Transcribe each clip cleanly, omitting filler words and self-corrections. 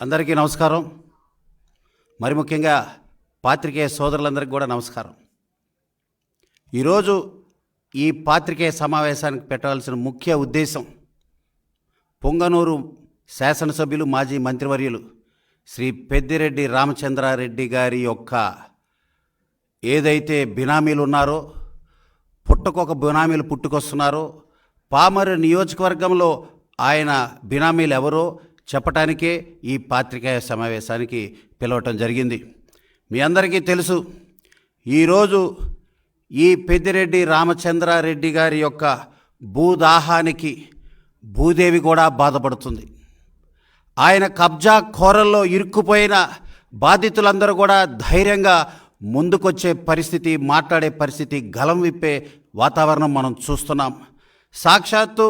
అందరికీ నమస్కారం. మరి ముఖ్యంగా పాత్రికేయ సోదరులందరికీ కూడా నమస్కారం. ఈరోజు ఈ పాత్రికేయ సమావేశానికి పెట్టవలసిన ముఖ్య ఉద్దేశం పొంగనూరు శాసనసభ్యులు మాజీ మంత్రివర్యులు శ్రీ పెద్దిరెడ్డి రామచంద్రారెడ్డి గారి యొక్క ఏదైతే బినామీలు ఉన్నారో, పుట్టకొక బినామీలు పుట్టుకొస్తున్నారో, పామరు నియోజకవర్గంలో ఆయన బినామీలు ఎవరో చెప్పటానికే ఈ పాత్రికేయ సమావేశానికి పిలవటం జరిగింది. మీ అందరికీ తెలుసు, ఈరోజు ఈ పెద్దిరెడ్డి రామచంద్రారెడ్డి గారి యొక్క భూదాహానికి భూదేవి కూడా బాధపడుతుంది. ఆయన కబ్జా కోరల్లో ఇరుక్కుపోయిన బాధితులందరూ కూడా ధైర్యంగా ముందుకొచ్చే పరిస్థితి, మాట్లాడే పరిస్థితి, గలం విప్పే వాతావరణం మనం చూస్తున్నాం. సాక్షాత్తు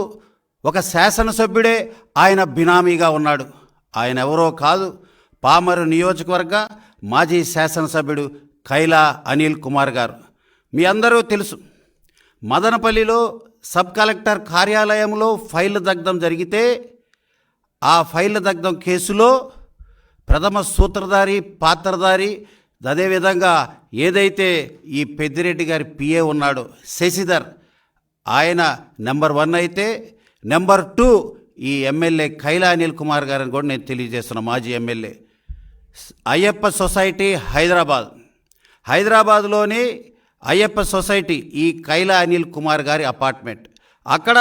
ఒక శాసనసభ్యుడే ఆయన బినామీగా ఉన్నాడు. ఆయన ఎవరో కాదు, పామరు నియోజకవర్గ మాజీ శాసనసభ్యుడు కైలా అనిల్ కుమార్ గారు. మీ అందరూ తెలుసు, మదనపల్లిలో సబ్ కలెక్టర్ కార్యాలయంలో ఫైల్ దగ్ధం జరిగితే ఆ ఫైల్ దగ్ధం కేసులో ప్రథమ సూత్రధారి, పాత్రధారి, అదేవిధంగా ఏదైతే ఈ పెద్దిరెడ్డి గారి పిఏ ఉన్నాడో శశిధర్, ఆయన నెంబర్ 1 అయితే నెంబర్ 2 ఈ ఎమ్మెల్యే కైలా అనిల్ కుమార్ గారిని కూడా నేను తెలియజేస్తున్నా. మాజీ ఎమ్మెల్యే అయ్యప్ప సొసైటీ హైదరాబాద్లోని అయ్యప్ప సొసైటీ ఈ కైలా అనిల్ కుమార్ గారి అపార్ట్మెంట్. అక్కడ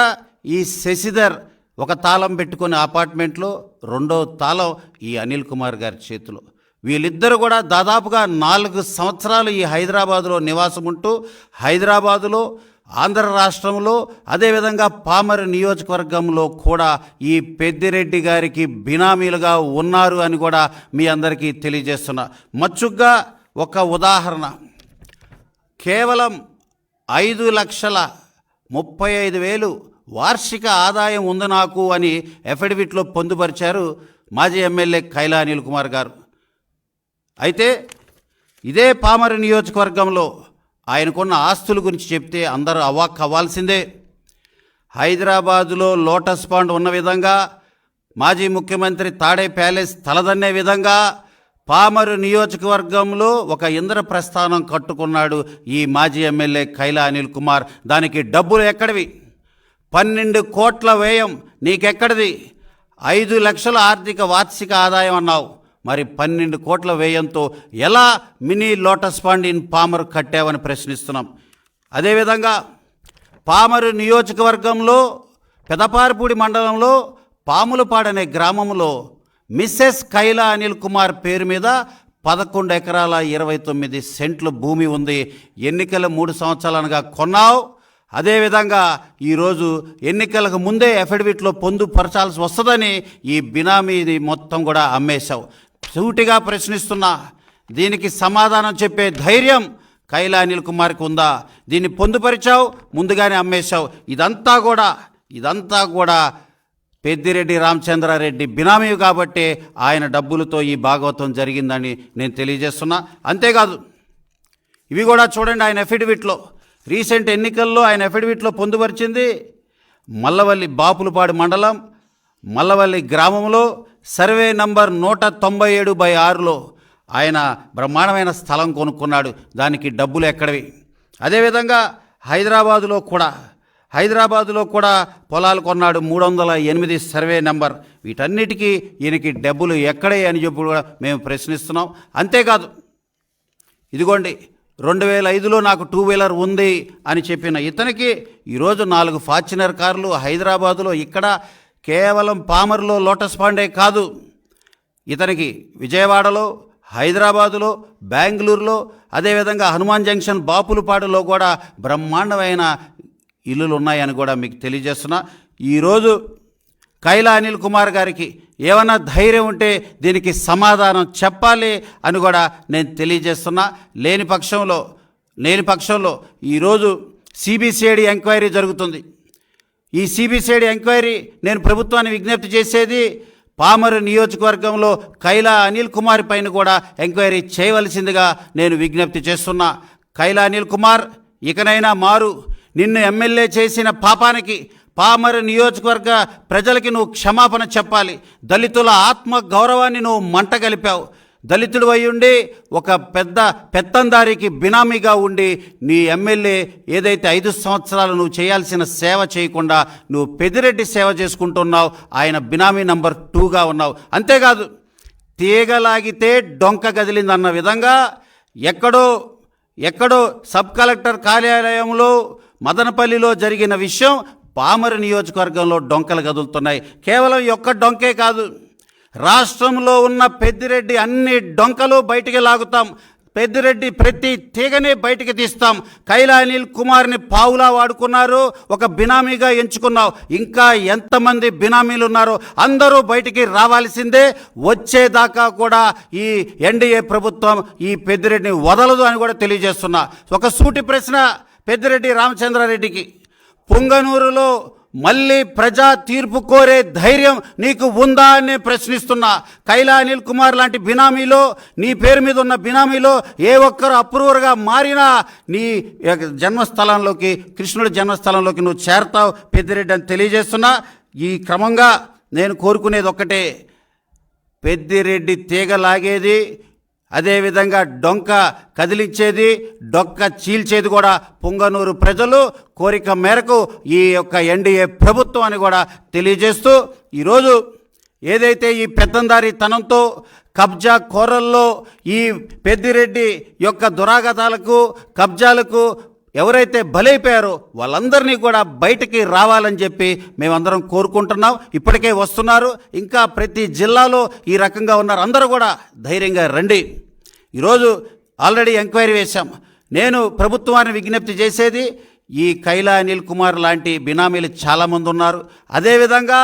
ఈ శశిధర్ ఒక తాళం పెట్టుకునే అపార్ట్మెంట్లో రెండో తాళం ఈ అనిల్ కుమార్ గారి చేతిలో. వీళ్ళిద్దరూ కూడా దాదాపుగా 4 సంవత్సరాలు ఈ హైదరాబాదులో నివాసం ఉంటూ హైదరాబాదులో, ఆంధ్ర రాష్ట్రంలో, అదేవిధంగా పామరు నియోజకవర్గంలో కూడా ఈ పెద్దిరెడ్డి గారికి బినామీలుగా ఉన్నారు అని కూడా మీ అందరికీ తెలియజేస్తున్నా. మచ్చుగ్గా ఒక ఉదాహరణ, కేవలం 5,35,000 వార్షిక ఆదాయం ఉంది నాకు అని ఎఫిడవిట్లో పొందుపరిచారు మాజీ ఎమ్మెల్యే కైలా అనిల్ కుమార్ గారు. అయితే ఇదే పామరు నియోజకవర్గంలో ఆయనకున్న ఆస్తుల గురించి చెప్తే అందరూ అవాక్ అవ్వాల్సిందే. హైదరాబాదులో లోటస్ పాండ్ ఉన్న విధంగా, మాజీ ముఖ్యమంత్రి తాడే ప్యాలెస్ తలదన్నే విధంగా పామరు నియోజకవర్గంలో ఒక ఇంద్రప్రస్థానం కట్టుకున్నాడు ఈ మాజీ ఎమ్మెల్యే కైలా అనిల్ కుమార్. దానికి డబ్బులు ఎక్కడివి? 12 కోట్ల వ్యయం నీకెక్కడిది? 5 లక్షల ఆర్థిక వార్షిక ఆదాయం అన్నావు, మరి 12 కోట్ల వ్యయంతో ఎలా mini lotus pond in Pamaru కట్టావని ప్రశ్నిస్తున్నాం. అదేవిధంగా పామరు నియోజకవర్గంలో పెదపారపూడి మండలంలో పాములపాడనే గ్రామంలో మిస్సెస్ కైలా అనిల్ కుమార్ పేరు మీద 11 ఎకరాల 29 సెంట్ల భూమి ఉంది. ఎన్నికల 3 సంవత్సరాలుగా కొన్నావు. అదేవిధంగా ఈరోజు ఎన్నికలకు ముందే ఎఫిడవిట్లో పొందుపరచాల్సి వస్తుందని ఈ బినామీని మొత్తం కూడా అమ్మేశావు. సూటిగా ప్రశ్నిస్తున్నా, దీనికి సమాధానం చెప్పే ధైర్యం కైలా అనిల్ కుమార్కి ఉందా? దీన్ని పొందుపరిచావు, ముందుగానే అమ్మేశావు. ఇదంతా కూడా పెద్దిరెడ్డి రామచంద్రారెడ్డి బినామీ కాబట్టే ఆయన డబ్బులతో ఈ భాగవతం జరిగిందని నేను తెలియజేస్తున్నా. అంతేకాదు, ఇవి కూడా చూడండి, ఆయన ఎఫిడవిట్లో రీసెంట్ ఎన్నికల్లో ఆయన ఎఫిడవిట్లో పొందుపరిచింది మల్లవల్లి, బాపులపాడు మండలం మల్లవల్లి గ్రామంలో సర్వే నంబర్ 197/6లో ఆయన బ్రహ్మాండమైన స్థలం కొనుక్కున్నాడు. దానికి డబ్బులు ఎక్కడివి? అదేవిధంగా హైదరాబాదులో కూడా పొలాలు కొన్నాడు, 308 సర్వే నెంబర్. వీటన్నిటికీ ఈయనకి డబ్బులు ఎక్కడే అని చెప్పి కూడా మేము ప్రశ్నిస్తున్నాం. అంతేకాదు, ఇదిగోండి 2005లో నాకు 2 వీలర్ ఉంది అని చెప్పిన ఇతనికి ఈరోజు 4 ఫార్చునర్ కార్లు హైదరాబాదులో, ఇక్కడ కేవలం పామరులో లోటస్ పాండే కాదు, ఇతనికి విజయవాడలో, హైదరాబాదులో, బెంగళూరులో, అదేవిధంగా హనుమాన్ జంక్షన్ బాపులపాడులో కూడా బ్రహ్మాండమైన ఇల్లులు ఉన్నాయని కూడా మీకు తెలియజేస్తున్నా. ఈరోజు కైలా అనిల్ కుమార్ గారికి ఏమన్నా ధైర్యం ఉంటే దీనికి సమాధానం చెప్పాలి అని కూడా నేను తెలియజేస్తున్నా. లేని పక్షంలో ఈరోజు సిబిసిఐడి ఎంక్వైరీ జరుగుతుంది. ఈ సిబిసిఐడి ఎంక్వైరీ నేను ప్రభుత్వాన్ని విజ్ఞప్తి చేసేది, పామరు నియోజకవర్గంలో కైలా అనిల్ కుమార్ పైన కూడా ఎంక్వైరీ చేయవలసిందిగా నేను విజ్ఞప్తి చేస్తున్నా. కైలా అనిల్ కుమార్, ఇకనైనా మారు. నిన్ను ఎమ్మెల్యే చేసిన పాపానికి పామరు నియోజకవర్గ ప్రజలకి నువ్వు క్షమాపణ చెప్పాలి. దళితుల ఆత్మ గౌరవాన్ని నువ్వు మంట కలిపావు. దళితుడు అయ్యుండి ఒక పెత్తందారికి బినామీగా ఉండి నీ ఎమ్మెల్యే ఏదైతే 5 సంవత్సరాలు నువ్వు చేయాల్సిన సేవ చేయకుండా నువ్వు పెద్దిరెడ్డి సేవ చేసుకుంటున్నావు. ఆయన బినామీ నంబర్ 2గా ఉన్నావు. అంతేకాదు, తీగలాగితే డొంక కదిలిందన్న విధంగా ఎక్కడో సబ్ కలెక్టర్ కార్యాలయంలో మదనపల్లిలో జరిగిన విషయం పామరు నియోజకవర్గంలో డొంకలు కదులుతున్నాయి. కేవలం ఒక్క డొంకే కాదు, రాష్ట్రంలో ఉన్న పెద్దిరెడ్డి అన్ని డొంకలు బయటికి లాగుతాం. పెద్దిరెడ్డి ప్రతి తీగని బయటికి తీస్తాం. కైలా అనిల్ కుమార్ని పావులా వాడుకున్నారు, ఒక బినామీగా ఎంచుకున్నావు. ఇంకా ఎంతమంది బినామీలు ఉన్నారో అందరూ బయటికి రావాల్సిందే. వచ్చేదాకా కూడా ఈ ఎన్డీఏ ప్రభుత్వం ఈ పెద్దిరెడ్డిని వదలదు అని కూడా తెలియజేస్తున్నా. ఒక సూటి ప్రశ్న పెద్దిరెడ్డి రామచంద్రారెడ్డికి, పుంగనూరులో మళ్ళీ ప్రజా తీర్పు కోరే ధైర్యం నీకు ఉందా అని ప్రశ్నిస్తున్నా. కైలా అనిల్ కుమార్ లాంటి బినామీలో, నీ పేరు మీద ఉన్న బినామీలో ఏ ఒక్కరు అప్రూవర్గా మారినా నీ జన్మస్థలంలోకి, కృష్ణుడి జన్మస్థలంలోకి నువ్వు చేరతావు పెద్దిరెడ్డి అని తెలియజేస్తున్నా. ఈ క్రమంగా నేను కోరుకునేది ఒక్కటే, పెద్దిరెడ్డి తీగ లాగేది, అదేవిధంగా డొంక కదిలించేది, డొక్క చీల్చేది కూడా పుంగనూరు ప్రజలు కోరిక మేరకు ఈ యొక్క ఎన్డీఏ ప్రభుత్వం అని కూడా తెలియజేస్తూ, ఈరోజు ఏదైతే ఈ పెత్తందారితనంతో కబ్జా కోరల్లో ఈ పెద్దిరెడ్డి యొక్క దురాగతాలకు, కబ్జాలకు ఎవరైతే బలైపోయారో వాళ్ళందరినీ కూడా బయటికి రావాలని చెప్పి మేమందరం కోరుకుంటున్నాం. ఇప్పటికే వస్తున్నారు, ఇంకా ప్రతి జిల్లాలో ఈ రకంగా ఉన్నారు. అందరూ కూడా ధైర్యంగా రండి. ఈరోజు ఆల్రెడీ ఎంక్వైరీ వేశాం. నేను ప్రభుత్వాన్ని విజ్ఞప్తి చేసేది, ఈ కైలా అనిల్ కుమార్ లాంటి బినామీలు చాలామంది ఉన్నారు. అదేవిధంగా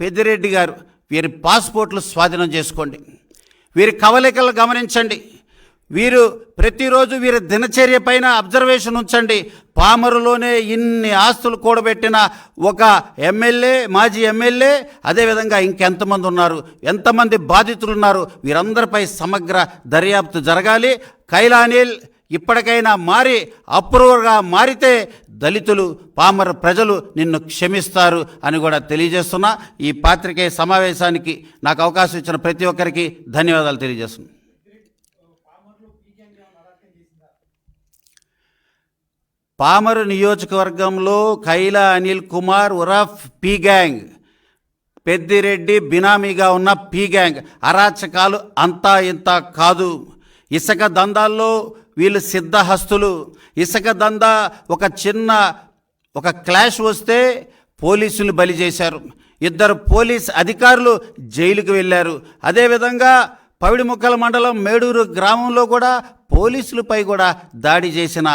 పెద్దిరెడ్డి గారు, వీరి పాస్పోర్ట్లు స్వాధీనం చేసుకోండి, వీరి కవలికలు గమనించండి, వీరు ప్రతిరోజు వీరి దినచర్య పైన అబ్జర్వేషన్ ఉంచండి. పామరులోనే ఇన్ని ఆస్తులు కూడబెట్టిన ఒక ఎమ్మెల్యే, మాజీ ఎమ్మెల్యే, అదేవిధంగా ఇంకెంతమంది ఉన్నారు, ఎంతమంది బాధితులు ఉన్నారు, వీరందరిపై సమగ్ర దర్యాప్తు జరగాలి. కైలా అనిల్ ఇప్పటికైనా మారి అప్రూవర్గా మారితే దళితులు, పామర ప్రజలు నిన్ను క్షమిస్తారు అని కూడా తెలియజేస్తున్నా. ఈ పాత్రికేయ సమావేశానికి నాకు అవకాశం ఇచ్చిన ప్రతి ఒక్కరికి ధన్యవాదాలు తెలియజేస్తున్నా. పామరు నియోజకవర్గంలో కైలా అనిల్ కుమార్ ఉరఫ్ పీ గ్యాంగ్, పెద్దిరెడ్డి బినామీగా ఉన్న పీ గ్యాంగ్ అరాచకాలు అంతా ఇంత కాదు. ఇసుక దందాల్లో వీళ్ళు సిద్ధహస్తులు. ఇసుక దందా ఒక క్లాష్ వస్తే పోలీసులు బలి చేశారు. 2 పోలీస్ అధికారులు జైలుకు వెళ్ళారు. అదేవిధంగా పవిడిముక్కల మండలం మేడూరు గ్రామంలో కూడా పోలీసులపై కూడా దాడి చేసిన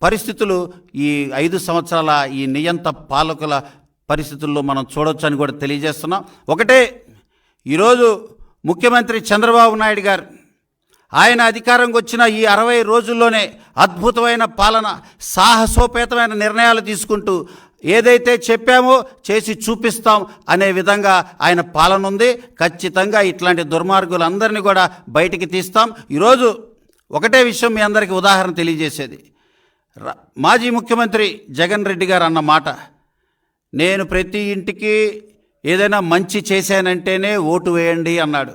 పరిస్థితులు ఈ 5 సంవత్సరాల ఈ నియంత పాలకుల పరిస్థితుల్లో మనం చూడొచ్చని కూడా తెలియజేస్తున్నాం. ఒకటే, ఈరోజు ముఖ్యమంత్రి చంద్రబాబు నాయుడు గారు ఆయన అధికారంకి వచ్చిన ఈ 60 రోజుల్లోనే అద్భుతమైన పాలన, సాహసోపేతమైన నిర్ణయాలు తీసుకుంటూ ఏదైతే చెప్పామో చేసి చూపిస్తాం అనే విధంగా ఆయన పాలన ఉంది. ఖచ్చితంగా ఇట్లాంటి దుర్మార్గులందరినీ కూడా బయటికి తీస్తాం. ఈరోజు ఒకటే విషయం మీ అందరికీ ఉదాహరణ తెలియజేసేది, మాజీ ముఖ్యమంత్రి జగన్ రెడ్డి గారు అన్న మాట, నేను ప్రతి ఇంటికి ఏదైనా మంచి చేశానంటేనే ఓటు వేయండి అన్నాడు.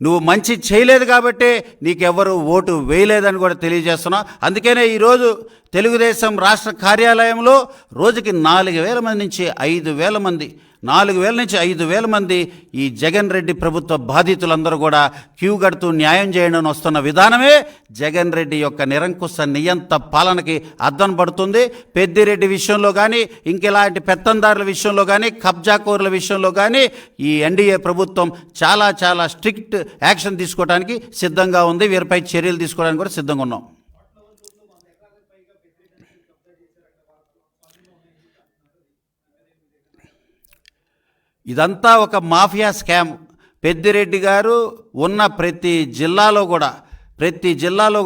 నువ్వు మంచి చేయలేదు కాబట్టే నీకెవ్వరు ఓటు వేయలేదని కూడా తెలియజేస్తున్నావు. అందుకనే ఈరోజు తెలుగుదేశం రాష్ట్ర కార్యాలయంలో రోజుకి 4,000 మంది నుంచి 5,000 మంది, 4,000 నుంచి 5,000 మంది ఈ జగన్ రెడ్డి ప్రభుత్వ బాధితులందరూ కూడా క్యూ కడుతూ న్యాయం చేయడం వస్తున్న విధానమే జగన్ రెడ్డి యొక్క నిరంకుశ నియంత పాలనకి అద్దం పడుతుంది. పెద్దిరెడ్డి విషయంలో కానీ, ఇంకెలాంటి పెత్తందారుల విషయంలో కానీ, కబ్జాకోరుల విషయంలో కానీ ఈ ఎన్డీఏ ప్రభుత్వం చాలా చాలా స్ట్రిక్ట్ యాక్షన్ తీసుకోవడానికి సిద్ధంగా ఉంది. వీరిపై చర్యలు తీసుకోవడానికి కూడా సిద్ధంగా ఉన్నాం. ఇదంతా ఒక మాఫియా స్కామ్. పెద్దిరెడ్డి గారు ఉన్న ప్రతి జిల్లాలో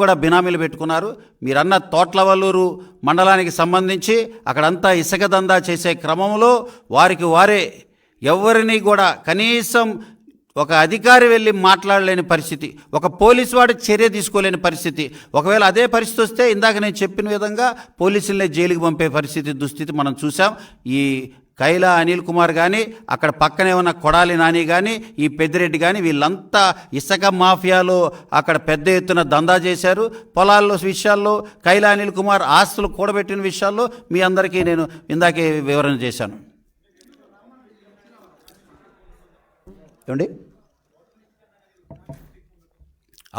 కూడా బినామీలు పెట్టుకున్నారు. మీరన్న తోట్లవల్లూరు మండలానికి సంబంధించి అక్కడంతా ఇసుక దందా చేసే క్రమంలో వారికి వారే ఎవరిని కూడా కనీసం ఒక అధికారి వెళ్ళి మాట్లాడలేని పరిస్థితి, ఒక పోలీసు వాడు చర్య తీసుకోలేని పరిస్థితి. ఒకవేళ అదే పరిస్థితి వస్తే ఇందాక నేను చెప్పిన విధంగా పోలీసులనే జైలుకి పంపే పరిస్థితి, దుస్థితి మనం చూసాం. ఈ కైలా అనిల్ కుమార్ కానీ, అక్కడ పక్కనే ఉన్న కొడాలి నాని కానీ, ఈ పెద్దిరెడ్డి కానీ, వీళ్ళంతా ఇసుక మాఫియాలో అక్కడ పెద్ద ఎత్తున దందా చేశారు. పొలాల్లో విషయాల్లో కైలా అనిల్ కుమార్ ఆస్తులు కూడబెట్టిన విషయాల్లో మీ అందరికీ నేను ఇందాకే వివరణ చేశాను. ఏమండి?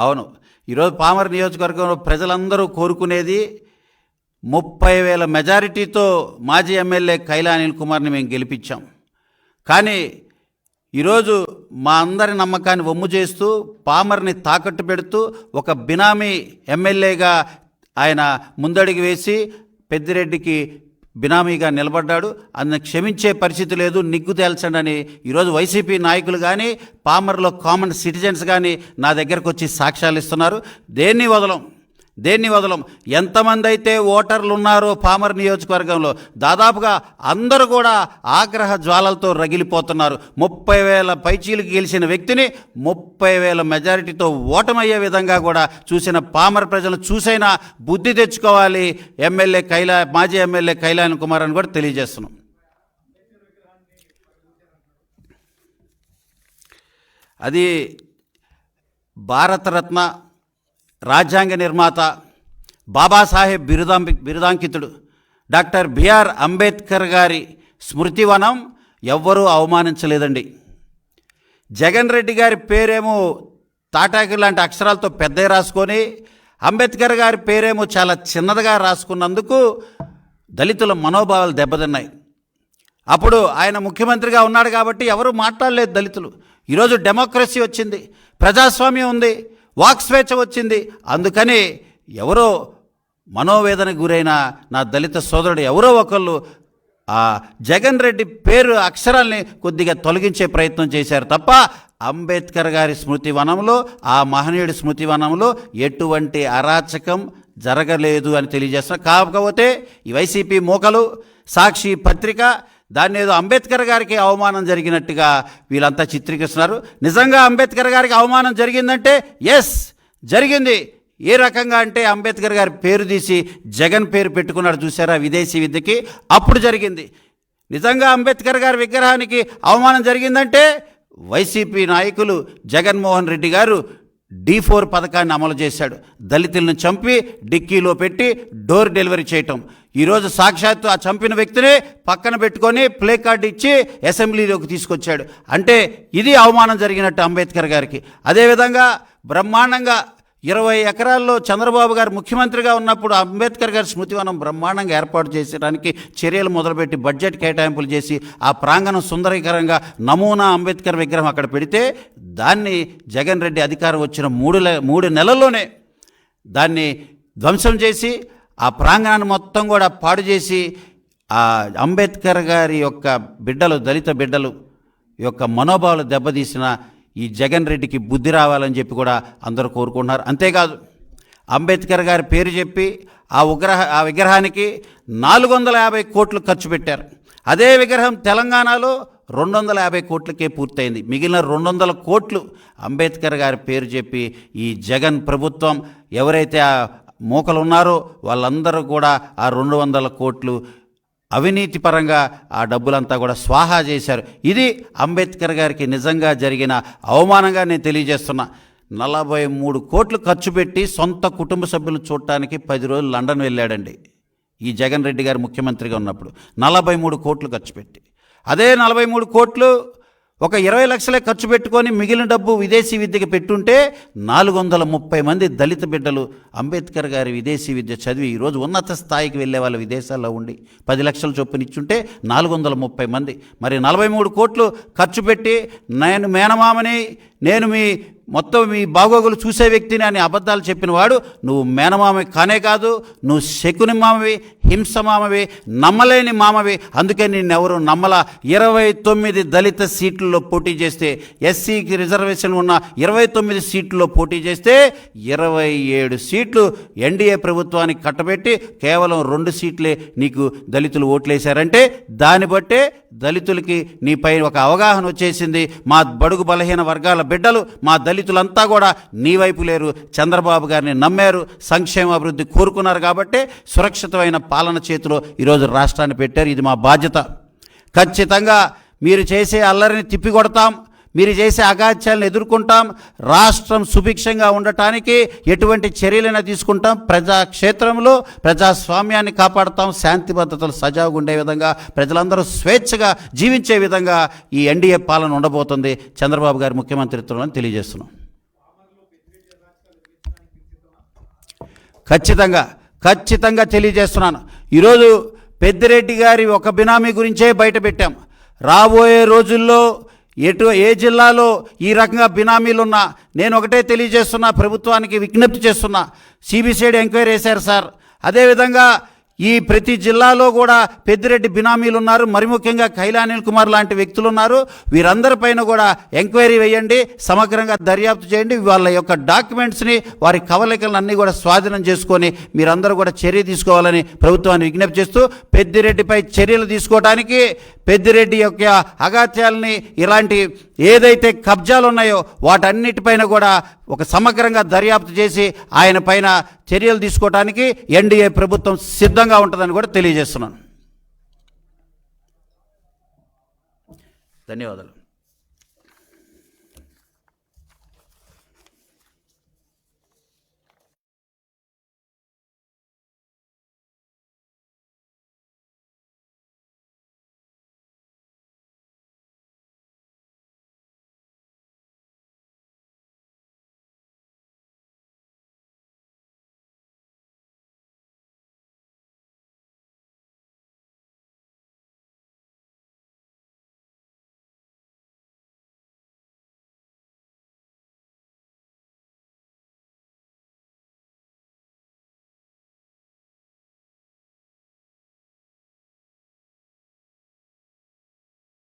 అవును, ఈరోజు పామర్ నియోజకవర్గంలో ప్రజలందరూ కోరుకునేది 30,000 మెజారిటీతో మాజీ ఎమ్మెల్యే కైలా అనిల్ కుమార్ని మేము గెలిపించాం. కానీ ఈరోజు మా అందరి నమ్మకాన్ని వమ్ము చేస్తూ, పామర్ని తాకట్టు పెడుతూ, ఒక బినామీ ఎమ్మెల్యేగా ఆయన ముందడుగు వేసి పెద్దిరెడ్డికి బినామీగా నిలబడ్డాడు. అందుని క్షమించే పరిస్థితి లేదు, నిగ్గు తేల్చండి అని ఈరోజు వైసీపీ నాయకులు కానీ, పామర్లో కామన్ సిటిజన్స్ కానీ నా దగ్గరకు వచ్చి సాక్ష్యాలు ఇస్తున్నారు. దేన్ని వదలం. ఎంతమంది అయితే ఓటర్లు ఉన్నారో పామర్ నియోజకవర్గంలో దాదాపుగా అందరూ కూడా ఆగ్రహ జ్వాలలతో రగిలిపోతున్నారు. 30,000 పైచీలకు గెలిచిన వ్యక్తిని 30,000 మెజారిటీతో ఓటమయ్యే విధంగా కూడా చూసిన పామర్ ప్రజలు చూసైనా బుద్ధి తెచ్చుకోవాలి మాజీ ఎమ్మెల్యే కైలా అనిల్ కుమార్ అని కూడా తెలియజేస్తున్నాం. అది భారతరత్న, రాజ్యాంగ నిర్మాత, బాబాసాహెబ్ బిరుదాంకితుడు డాక్టర్ బిఆర్ అంబేద్కర్ గారి స్మృతివనం ఎవ్వరూ అవమానించలేదండి. జగన్ రెడ్డి గారి పేరేమో తాటాకి లాంటి అక్షరాలతో పెద్దగా రాసుకొని, అంబేద్కర్ గారి పేరేమో చాలా చిన్నదిగా రాసుకున్నందుకు దళితుల మనోభావాలు దెబ్బతిన్నాయి. అప్పుడు ఆయన ముఖ్యమంత్రిగా ఉన్నాడు కాబట్టి ఎవరు మాట్లాడలేదు దళితులు. ఈరోజు డెమోక్రసీ వచ్చింది, ప్రజాస్వామ్యం ఉంది, వాక్ స్వేచ్ఛ వచ్చింది. అందుకని ఎవరో మనోవేదనకు గురైన నా దళిత సోదరుడు ఎవరో ఒకళ్ళు ఆ జగన్ రెడ్డి పేరు అక్షరాల్ని కొద్దిగా తొలగించే ప్రయత్నం చేశారు తప్ప అంబేద్కర్ గారి స్మృతి వనంలో, ఆ మహనీయుడి స్మృతి వనంలో ఎటువంటి అరాచకం జరగలేదు అని తెలియజేస్తున్నారు. కాకపోతే ఈ వైసీపీ మోకలు, సాక్షి పత్రిక దాన్ని ఏదో అంబేద్కర్ గారికి అవమానం జరిగినట్టుగా వీళ్ళంతా చిత్రీకరిస్తున్నారు. నిజంగా అంబేద్కర్ గారికి అవమానం జరిగిందంటే ఎస్ జరిగింది. ఏ రకంగా అంటే అంబేద్కర్ గారి పేరు తీసి జగన్ పేరు పెట్టుకున్నాడు చూసారా విదేశీ విద్యకి, అప్పుడు జరిగింది. నిజంగా అంబేద్కర్ గారి విగ్రహానికి అవమానం జరిగిందంటే వైసీపీ నాయకులు జగన్మోహన్ రెడ్డి గారు D4 పథకాన్ని అమలు చేశాడు. దళితులను చంపి డిక్కీలో పెట్టి డోర్ డెలివరీ చేయటం. ఈరోజు సాక్షాత్తు ఆ చంపిన వ్యక్తిని పక్కన పెట్టుకొని ప్లే కార్డు ఇచ్చి అసెంబ్లీలోకి తీసుకొచ్చాడు. అంటే ఇది అవమానం జరిగినట్టు అంబేద్కర్ గారికి. అదేవిధంగా బ్రహ్మాండంగా 20 ఎకరాల్లో చంద్రబాబు గారు ముఖ్యమంత్రిగా ఉన్నప్పుడు అంబేద్కర్ గారి స్మృతివనం బ్రహ్మాండంగా ఏర్పాటు చేసడానికి చర్యలు మొదలుపెట్టి బడ్జెట్ కేటాయింపులు చేసి ఆ ప్రాంగణం సుందరీకరంగా నమూనా అంబేద్కర్ విగ్రహం అక్కడ పెడితే దాన్ని జగన్ రెడ్డి అధికారం వచ్చిన 3 నెలల్లోనే దాన్ని ధ్వంసం చేసి ఆ ప్రాంగణాన్ని మొత్తం కూడా పాడు చేసి ఆ అంబేద్కర్ గారి యొక్క బిడ్డలు, దళిత బిడ్డలు యొక్క మనోభావాలు దెబ్బతీసిన ఈ జగన్ రెడ్డికి బుద్ధి రావాలని చెప్పి కూడా అందరూ కోరుకుంటున్నారు. అంతేకాదు అంబేద్కర్ గారి పేరు చెప్పి ఆ విగ్రహానికి 450 కోట్లు ఖర్చు పెట్టారు. అదే విగ్రహం తెలంగాణలో 250 కోట్లకే పూర్తయింది. మిగిలిన 200 కోట్లు అంబేద్కర్ గారి పేరు చెప్పి ఈ జగన్ ప్రభుత్వం ఎవరైతే ఆ మోకలు ఉన్నారో వాళ్ళందరూ కూడా ఆ 200 కోట్లు అవినీతి పరంగా ఆ డబ్బులంతా కూడా స్వాహా చేశారు. ఇది అంబేద్కర్ గారికి నిజంగా జరిగిన అవమానంగా నేను తెలియజేస్తున్నా. 43 కోట్లు ఖర్చు పెట్టి సొంత కుటుంబ సభ్యులు చూడటానికి 10 రోజులు లండన్ వెళ్ళాడండి ఈ జగన్ రెడ్డి గారు ముఖ్యమంత్రిగా ఉన్నప్పుడు. 43 కోట్లు ఖర్చు పెట్టి, అదే 43 కోట్లు ఒక 20 లక్షలే ఖర్చు పెట్టుకొని మిగిలిన డబ్బు విదేశీ విద్యకి పెట్టుంటే 430 మంది దళిత బిడ్డలు అంబేద్కర్ గారి విదేశీ విద్య చదివి ఈరోజు ఉన్నత స్థాయికి వెళ్ళే వాళ్ళు విదేశాల్లో ఉండి 10 లక్షల చొప్పున ఇచ్చుంటే 430 మంది. మరి 43 కోట్లు ఖర్చు పెట్టి నేను మేనమామని, నేను మొత్తం మీ బాగోగులు చూసే వ్యక్తిని అని అబద్ధాలు చెప్పిన వాడు నువ్వు మేనమామి కానే కాదు, నువ్వు శకుని మామవి, హింస మామవి, నమ్మలేని మామవి. అందుకే నిన్నెవరు నమ్మల. 29 దళిత సీట్లలో పోటీ చేస్తే, ఎస్సీకి రిజర్వేషన్ ఉన్న 29 సీట్లలో పోటీ చేస్తే 27 సీట్లు ఎన్డీఏ ప్రభుత్వానికి కట్టబెట్టి కేవలం 2 సీట్లే నీకు దళితులు ఓట్లేశారంటే దాన్ని బట్టే దళితులకి నీపై ఒక అవగాహన వచ్చేసింది. మా బడుగు బలహీన వర్గాల బిడ్డలు, మా దళితులంతా కూడా నీ వైపు లేరు, చంద్రబాబు గారిని నమ్మారు, సంక్షేమ అభివృద్ధి కోరుకున్నారు. కాబట్టి సురక్షితమైన పాలన చేతిలో ఈరోజు రాష్ట్రాన్ని పెట్టారు. ఇది మా బాధ్యత. ఖచ్చితంగా మీరు చేసే అల్లరిని తిప్పికొడతాం, మీరు చేసే అగాత్యాలను ఎదుర్కొంటాం. రాష్ట్రం సుభిక్షంగా ఉండటానికి ఎటువంటి చర్యలైనా తీసుకుంటాం. ప్రజాక్షేత్రంలో ప్రజాస్వామ్యాన్ని కాపాడుతాం. శాంతి భద్రతలు సజావుగా ఉండే విధంగా, ప్రజలందరూ స్వేచ్ఛగా జీవించే విధంగా ఈ ఎన్డీఏ పాలన ఉండబోతుంది చంద్రబాబు గారి ముఖ్యమంత్రిత్వంలో తెలియజేస్తున్నాం. ఖచ్చితంగా తెలియజేస్తున్నాను. ఈరోజు పెద్దిరెడ్డి గారి ఒక బినామీ గురించే బయట పెట్టాం. రాబోయే రోజుల్లో ఏ జిల్లాలో ఈ రకంగా బినామీలున్నా నేను ఒకటే తెలియజేస్తున్నా, ప్రభుత్వానికి విజ్ఞప్తి చేస్తున్నా. సిబిసిఐడి ఎంక్వైరీ చేశారు సార్. అదేవిధంగా ఈ ప్రతి జిల్లాలో కూడా పెద్దిరెడ్డి బినామీలు ఉన్నారు, మరి ముఖ్యంగా కైలా అనిల్ కుమార్ లాంటి వ్యక్తులు ఉన్నారు. వీరందరిపైన కూడా ఎంక్వైరీ వేయండి, సమగ్రంగా దర్యాప్తు చేయండి. వాళ్ళ యొక్క డాక్యుమెంట్స్ని, వారి కవలికలను అన్నీ కూడా స్వాధీనం చేసుకొని మీరందరూ కూడా చర్య తీసుకోవాలని ప్రభుత్వాన్ని విజ్ఞప్తి చేస్తూ, పెద్దిరెడ్డిపై చర్యలు తీసుకోవడానికి, పెద్దిరెడ్డి యొక్క అగాత్యాలని, ఇలాంటి ఏదైతే కబ్జాలు ఉన్నాయో వాటన్నిటిపైన కూడా ఒక సమగ్రంగా దర్యాప్తు చేసి ఆయన పైన చర్యలు తీసుకోవడానికి ఎన్డీఏ ప్రభుత్వం సిద్ధంగా ఉంటుందని కూడా తెలియజేస్తున్నాను. ధన్యవాదాలు.